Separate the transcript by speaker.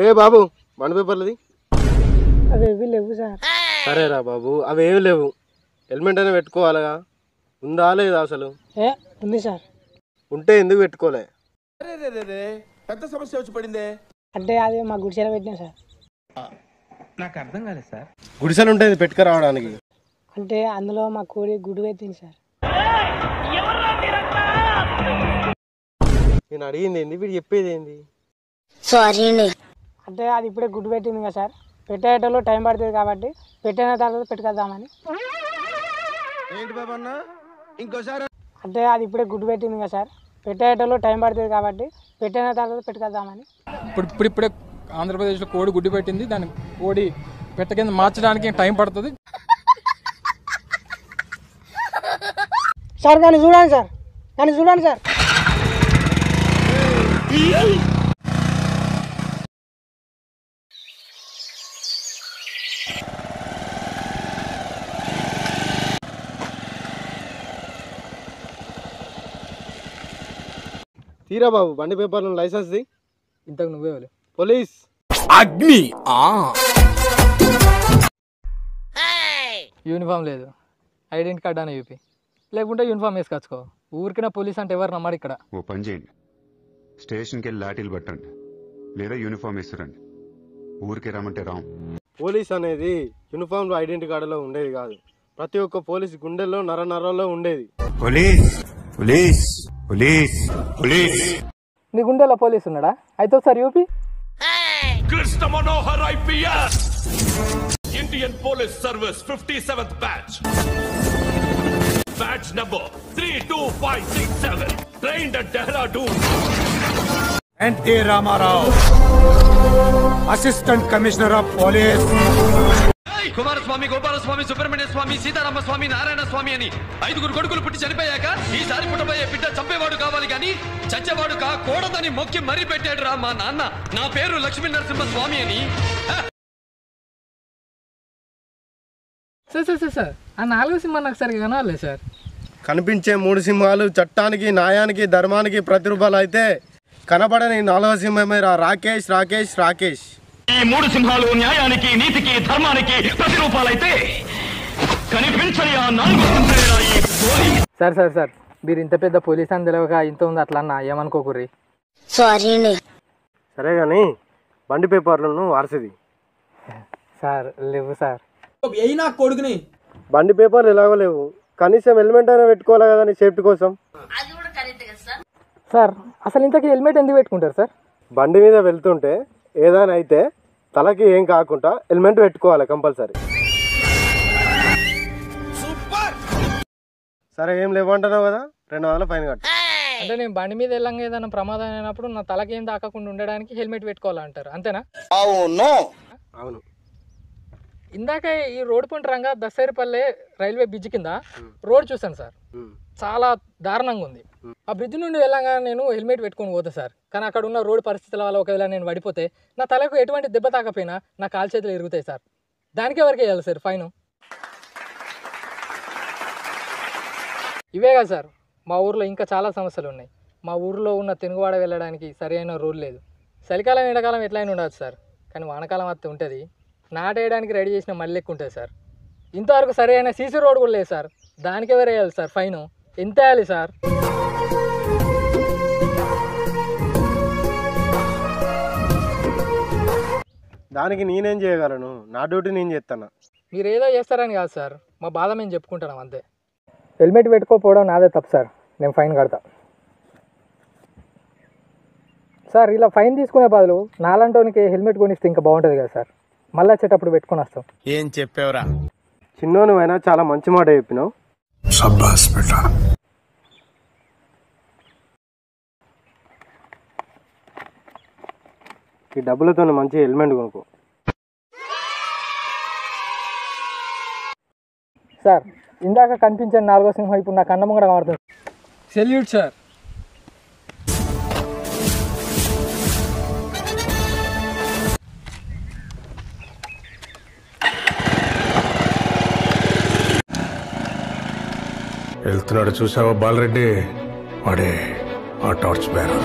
Speaker 1: ఏ బాబు బండి పేపర్లది
Speaker 2: అవేవి లేవు సార్.
Speaker 1: సరేరా బాబు అవి ఏమి లేవు. హెల్మెట్ అయినా పెట్టుకోవాలిగా. ఉందా లేదా అసలు?
Speaker 2: ఉంది సార్.
Speaker 1: ఉంటే ఎందుకు పెట్టుకోలే?
Speaker 3: పెద్ద సమస్య వచ్చి పడిందే.
Speaker 2: అంటే అది మా గుడిసెలో పెట్టినా సార్.
Speaker 3: నాకు అర్థం కాలేదు సార్.
Speaker 1: గుడిసెలు ఉంటుంది పెట్టుకురావడానికి.
Speaker 2: అంటే అందులో మా కోడి గుడి పెట్టింది సార్.
Speaker 1: నేను అడిగింది ఏంది, వీడు చెప్పేది ఏంది?
Speaker 2: అంటే అది ఇప్పుడే గుడ్డు పెట్టింది కదా సార్. పెట్టేటలో టైం పడుతుంది కాబట్టి పెట్టిన తర్వాత పెట్టుకొద్దామని.
Speaker 3: ఏంటి బాబన్న ఇంకోసారి?
Speaker 2: అంటే అది ఇప్పుడే గుడ్డు పెట్టింది కదా సార్. పెట్టేటలో టైం పడుతుంది కాబట్టి పెట్టిన తర్వాత పెట్టుకొద్దామని.
Speaker 4: ఇప్పుడే ఆంధ్రప్రదేశ్లో కోడి గుడ్డు పెట్టింది. దాని కోడి పెట్ట కింద మార్చడానికి టైం పడుతుంది
Speaker 2: సార్. కానీ చూడండి సార్, కానీ చూడండి సార్.
Speaker 1: తీరా బాబు బండి పేపర్లు లైసెన్స్ ది.
Speaker 4: ఇంతకు నువ్వే వాళ్ళు
Speaker 1: పోలీస్
Speaker 3: అగ్ని.
Speaker 4: యూనిఫామ్ లేదు, ఐడెంటి కార్డ్ అని చూపి, లేకుంటే యూనిఫామ్ వేసుకొచ్చుకో. ఊరికినా పోలీస్ అంటే ఎవరు నమ్మాడు ఇక్కడ.
Speaker 5: ఓ పని చేయండి, స్టేషన్కి వెళ్ళి లాఠీలు పట్టండి, లేదా యూనిఫామ్ వేస్తురండి. ఊరికే రమ్మంటే రాం.
Speaker 1: పోలీస్ అనేది యూనిఫామ్ లో ఐడెంటి కార్డులో ఉండేది కాదు. ప్రతి ఒక్క పోలీస్ గుండెల్లో నరలో ఉండేది.
Speaker 5: Police police police police.
Speaker 4: నీ గుండెలో పోలీస్ ఉన్నాడా? అయితే ఒకసారి UP.
Speaker 6: Krishna Manohar IPS Indian police service 57th batch number 32567 trained at Dehradun.
Speaker 3: NT Ramarao, Assistant Commissioner of Police.
Speaker 6: Kumaraswamy, Gopalaswamy, Subrahmanya Swamy, Sitarama Swamy, Narayana Swamy అని 5 కొడుకులు పుట్టి చనిపోయాక ఈసారి పుట్టబోయే బిడ్డ చంపేవాడు కావాలి కానీ చచ్చేవాడు కాకూడదని మొక్కి మరీ పెట్టాడు రా మా నాన్న. నా పేరు లక్ష్మీ నరసింహ స్వామి అని.
Speaker 4: సార్ ఆ 4వ సింహం నాకు సరిగా కనవాలే సార్.
Speaker 1: కనిపించే 3 సింహాలు చట్టానికి, న్యాయానికి, ధర్మానికి ప్రతిరూపాలు అయితే కనపడని 4వ సింహమే రాకేష్ రాకేష్ రాకేష్.
Speaker 6: ఈ 3 సింహాలు న్యాయానికి, నీతికి, ధర్మానికి ప్రతిరూపాలైతే కనిపించని ఆ 4 సింహాలు ఈ పోలీస్.
Speaker 4: సార్ మీరు ఇంత పెద్ద పోలీస్ అని తెలియక ఇంత ఉంది అట్లా అన్న ఏమనుకోకుర్రి.
Speaker 1: సరే కానీ బండి పేపర్లను వారసిది.
Speaker 4: సార్ లేవు సార్.
Speaker 3: అయినా కొడుకుని
Speaker 1: బండి పేపర్లు ఎలాగో లేవు, కనీసం హెల్మెట్ అయినా పెట్టుకోవాలి కదా నీ సేఫ్టీ కోసం.
Speaker 4: సార్ అసలు ఇంతకీ హెల్మెట్ ఎందుకు పెట్టుకుంటారు సార్?
Speaker 1: బండి మీద వెళ్తుంటే ఏదైనా అయితే తలకి ఏం కాకుండా హెల్మెట్ పెట్టుకోవాలి కంపల్సరీ. సరే ఏం లేవంటున్నావు కదా, 200 ఫైన్ కట్టు.
Speaker 4: అంటే నేను బండి మీద వెళ్ళంగా ఏదైనా ప్రమాదం అయినప్పుడు నా తలకి ఏం తాకకుండా ఉండడానికి హెల్మెట్ పెట్టుకోవాలంటారు అంతేనా?
Speaker 1: అవును.
Speaker 4: ఇందాక ఈ రోడ్డు పంట రంగా దస్తేరిపల్లె రైల్వే బ్రిడ్జ్ కింద రోడ్ చూసాను సార్. చాలా దారుణంగా ఉంది. ఆ బ్రిడ్జ్ నుండి వెళ్ళంగా నేను హెల్మెట్ పెట్టుకొని పోతా సార్. కానీ అక్కడ ఉన్న రోడ్డు పరిస్థితుల వల్ల ఒకవేళ నేను పడిపోతే నా తలకు ఎటువంటి దెబ్బ తాకపోయినా నా కాలు చేతులు ఇరుగుతాయి సార్. దానికి ఎవరికి వేయాలి సార్ ఫైన్? ఇవే కదా సార్, మా ఊర్లో ఇంకా చాలా సమస్యలు ఉన్నాయి. మా ఊర్లో ఉన్న తెనుగువాడ వెళ్ళడానికి సరైన రోడ్ లేదు. చలికాలం ఎండాకాలం ఎట్లయినా ఉండదు సార్, కానీ వానకాలం వస్తే ఉంటుంది. నాటేయడానికి రెడీ చేసిన మళ్ళీ ఎక్కువ ఉంటుంది సార్. ఇంతవరకు సరైన సీసీ రోడ్ కూడా లేదు సార్. దానికి ఎవరు వేయాలి సార్ ఫైన్? ఎంత వేయాలి సార్?
Speaker 1: దానికి నేనేం చేయగలను, నా డ్యూటీ నేను చేస్తాను.
Speaker 4: మీరు ఏదో చేస్తారని కాదు సార్, మా బాధ మేము చెప్పుకుంటున్నాం అంతే. హెల్మెట్ పెట్టుకోకపోవడం నాదే తప్పు సార్, నేను ఫైన్ కడతా సార్. ఇలా ఫైన్ తీసుకునే బదులు నాలంటోనికి హెల్మెట్ కొనిస్తే ఇంకా బాగుంటుంది కదా సార్. మళ్ళీ వచ్చేటప్పుడు పెట్టుకొని వస్తాం.
Speaker 3: ఏం చెప్పావురా?
Speaker 1: చిన్నోనివైనా చాలా మంచి మాట చెప్పినావు.
Speaker 3: సబ్బాస్ బేటా.
Speaker 1: ఈ డబ్బులతో మంచి హెల్మెట్ కొనుక్కో.
Speaker 4: సార్ ఇందాక కనిపించండి 4వ సింహం ఇప్పుడు నాకు అన్నం కూడా కనబడుతుంది. Salute sir.
Speaker 3: వెళ్తున్నాడు చూసావా బాలరెడ్డి, వాడే ఆ టార్చ్ బేరర్.